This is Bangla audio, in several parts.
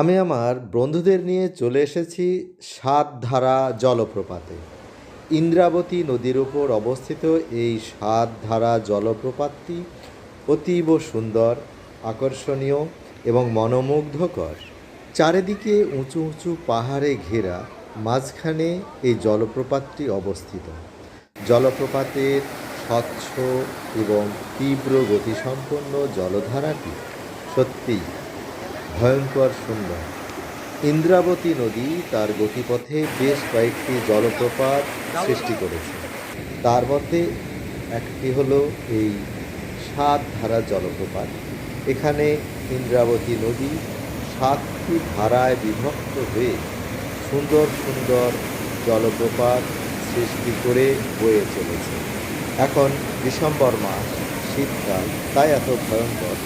আমি আমার বন্ধুদের নিয়ে চলে এসেছি সাতধারা জলপ্রপাতে। ইন্দ্রাবতী নদীর উপর অবস্থিত এই সাতধারা জলপ্রপাতটি অতীব সুন্দর, আকর্ষণীয় এবং মনোমুগ্ধকর। চারিদিকে উঁচু উঁচু পাহাড়ে ঘেরা, মাঝখানে এই জলপ্রপাতটি অবস্থিত। জলপ্রপাতের স্বচ্ছ এবং তীব্র গতিসম্পন্ন জলধারাটি সত্যিই ভয়ঙ্কর সুন্দর। ইন্দ্রাবতী নদী তার গতিপথে বেশ কয়েকটি জলপ্রপাত সৃষ্টি করেছে। তার মধ্যে একটি হলো এই সাতধারা জলপ্রপাত। এখানে ইন্দ্রাবতী নদী সাতটি ধারায় বিভক্ত হয়ে সুন্দর সুন্দর জলপ্রপাত সৃষ্টি করে বয়ে চলেছে। এখন ডিসেম্বর মাস, শীতকাল, তাই এত ভয়ঙ্কর।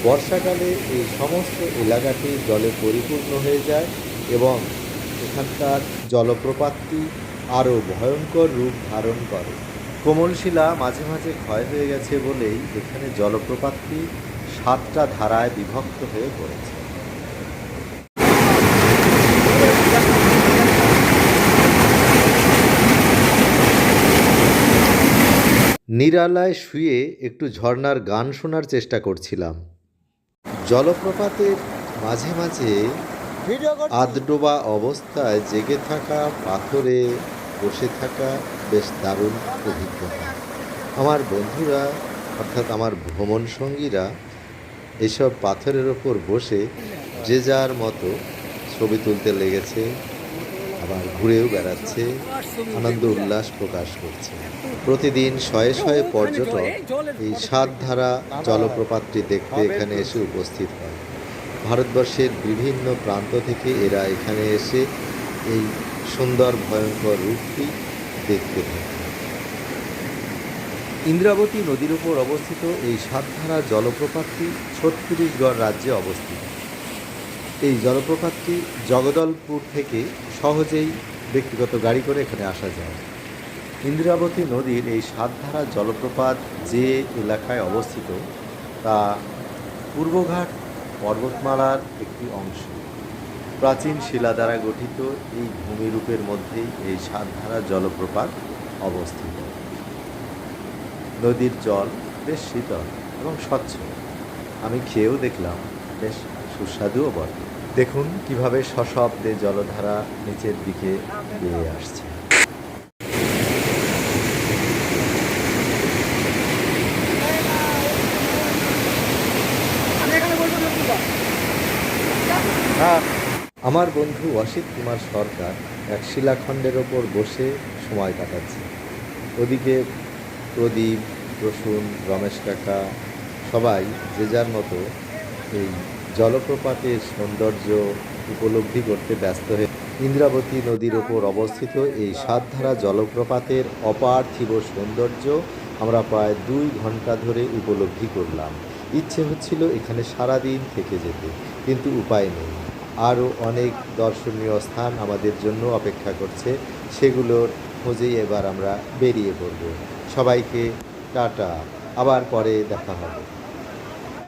বর্ষাকালে এই সমস্ত এলাকাটি জলে পরিপূর্ণ হয়ে যায় এবং এখানকার জলপ্রপাতটি আরও ভয়ঙ্কর রূপ ধারণ করে। কোমল শিলা মাঝে মাঝে ক্ষয় হয়ে গেছে বলেই এখানে জলপ্রপাতটি সাতটা ধারায় বিভক্ত হয়ে পড়েছে। নিরালায় শুয়ে একটু ঝর্ণার গান শোনার চেষ্টা করছিলাম। জলপ্রপাতের মাঝে মাঝে আধডোবা অবস্থায় জেগে থাকা পাথরে বসে থাকা বেশ দারুণ অভিজ্ঞতা। আমার বন্ধুরা অর্থাৎ আমার ভ্রমণ সঙ্গীরা এসব পাথরের ওপর বসে যে যার মতো ছবি তুলতে লেগেছে, আবার ঘুরেও বেড়াচ্ছে, আনন্দ উল্লাস প্রকাশ করছে। প্রতিদিন শয়ে শয়ে পর্যটক এই সাতধারা জলপ্রপাতটি দেখতে এখানে এসে উপস্থিত হয়। ভারতবর্ষের বিভিন্ন প্রান্ত থেকে এরা এখানে এসে এই সুন্দর ভয়ঙ্কর রূপটি দেখতে থাকে। ইন্দ্রাবতী নদীর উপর অবস্থিত এই সাতধারা জলপ্রপাতটি ছত্তিশগড় রাজ্যে অবস্থিত। এই জলপ্রপাতটি জগদলপুর থেকে সহজেই ব্যক্তিগত গাড়ি করে এখানে আসা যায়। ইন্দ্রাবতী নদীর এই সাতধারা জলপ্রপাত যে এলাকায় অবস্থিত তা পূর্বঘাট পর্বতমালার একটি অংশ। প্রাচীন শিলা দ্বারা গঠিত এই ভূমিরূপের মধ্যেই এই সাতধারা জলপ্রপাত অবস্থিত। নদীর জল বেশ শীতল এবং স্বচ্ছ। আমি খেয়েও দেখলাম, বেশ সুস্বাদুও বটে। দেখুন কিভাবে সশব্দে জলধারা নিচের দিকে বেয়ে আসছে। আমার বন্ধু অসিত কুমার সরকার এক শিলাখণ্ডের ওপর বসে সময় কাটাচ্ছে। ওদিকে প্রদীপ, প্রসূন, রমেশ কাকা সবাই যে যার মতো এই জলপ্রপাতের সৌন্দর্য উপলব্ধি করতে ব্যস্ত হয়ে ইন্দ্রাবতী নদীর ওপর অবস্থিত এই সাতধারা জলপ্রপাতের অপার্থিব সৌন্দর্য আমরা প্রায় 2 ঘন্টা ধরে উপলব্ধি করলাম। ইচ্ছে হচ্ছিল এখানে সারাদিন থেকে যেতে, কিন্তু উপায় নেই। আরও অনেক দর্শনীয় স্থান আমাদের জন্য অপেক্ষা করছে, সেগুলোর খোঁজেই এবার আমরা বেরিয়ে পড়ব। সবাইকে টাটা, আবার পরে দেখা হবে।